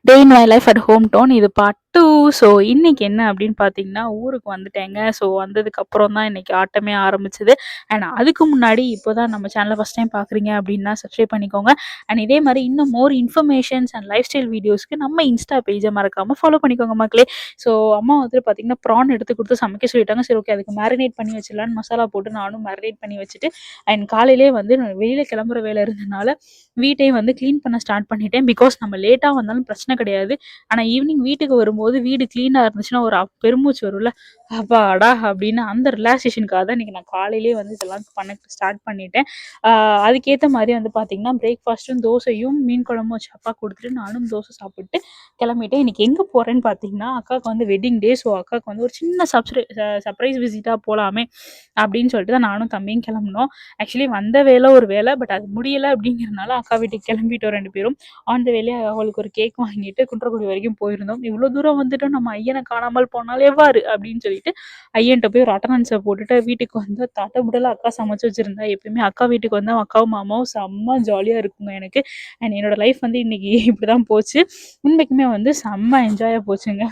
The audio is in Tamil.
Day in my life at home town இது பார்ட் 2. ஸோ இன்னைக்கு என்ன அப்படின்னு பார்த்தீங்கன்னா, ஊருக்கு வந்துட்டேங்க. ஸோ வந்ததுக்கப்புறம் தான் இன்னைக்கு ஆட்டமே ஆரம்பிச்சது. அண்ட் அதுக்கு முன்னாடி இப்போ தான் நம்ம சேனலை ஃபஸ்ட் டைம் பார்க்குறீங்க அப்படின்னா சப்ஸ்கிரைப் பண்ணிக்கோங்க. அண்ட் இதே மாதிரி இன்னும் மோர் இன்ஃபர்மேஷன்ஸ் அண்ட் லைஃப் ஸ்டைல் வீடியோஸ்க்கு நம்ம இன்ஸ்டா பேஜை மறக்காமல் ஃபாலோ பண்ணிக்கோங்க மக்களே. ஸோ அம்மா வந்துட்டு பார்த்தீங்கன்னா ப்ரான் எடுத்து கொடுத்து சமைக்க சொல்லிட்டாங்க. சரி, ஓகே, அதுக்கு மேரினேட் பண்ணி வச்சிடலான்னு மசாலா போட்டு நானும் மேரினேட் பண்ணி வச்சுட்டு, அண்ட் காலையிலே வந்து நான் வெளியில் கிளம்புற வேலை இருந்ததுனால வீட்டையும் வந்து க்ளீன் பண்ண ஸ்டார்ட் பண்ணிட்டேன். பிகாஸ் நம்ம லேட்டா வந்தாலும் பிரச்சனை கிடையாது. ஆனா ஈவினிங் வீட்டுக்கு வரும்போது வீடு கிளீனா இருந்துச்சுன்னா ஒரு பெருமூச்சு வரும்ல. அப்பாடா! அப்படின்னு அந்த ரிலாக்சேஷனுக்காக தான் இன்னைக்கு நான் காலையிலேயே வந்து இதெல்லாம் பண்ண ஸ்டார்ட் பண்ணிட்டேன். ஆ அதுக்கேத்த மாரி வந்து பார்த்தீங்கன்னா, பிரேக்ஃபாஸ்ட்டும் தோசையும், மீன் குழம்பும் வச்சு அப்பாக்கு குடுத்துட்டு நானும் தோசை சாப்பிட்டு கிளம்பிட்டேன். இன்னைக்கு எங்க போறேன்னு பார்த்தீங்கன்னா, அக்காவுக்கு வந்து வெட்டிங் டே. ஸோ அக்காவுக்கு வந்து ஒரு சின்ன சர்ப்ரைஸ் விசிட்டா போலாமே அப்படின்னு சொல்லிட்டு தான் நானும் தம்பியும் கிளம்புனோம். ஆக்சுவலி வந்த வேலை ஒரு வேலை. பட் அது முடியல அப்படிங்கிறனால அக்கா வீட்டுக்கு கிளம்பிட்டோம் 2 பேரும். ஆன் த வேலயே அவளுக்கு ஒரு கேக் வாங்கிட்டு குன்றக்குடி வரைக்கும் போயிருந்தோம். இவ்வளோ தூரம் வந்துட்டோம், நம்ம ஐயனை காணாமல் போனால் எவ்வாறு அப்படின்னு சொல்லிட்டு ஐயன்ட்ட போய் ஒரு அட்டண்டன்ஸை போட்டுட்டு வீட்டுக்கு வந்து தட்டமுடல அக்கா சமைச்சு வச்சிருந்தா. எப்பயுமே அக்கா வீட்டுக்கு வந்தால் அக்காவும் மாமாவும் செம்ம ஜாலியாக இருக்குங்க எனக்கு. அண்ட் என்னோட லைஃப் வந்து இன்னைக்கு இப்படி தான் போச்சு. உண்மைக்குமே வந்து செம்ம என்ஜாயாக போச்சுங்க.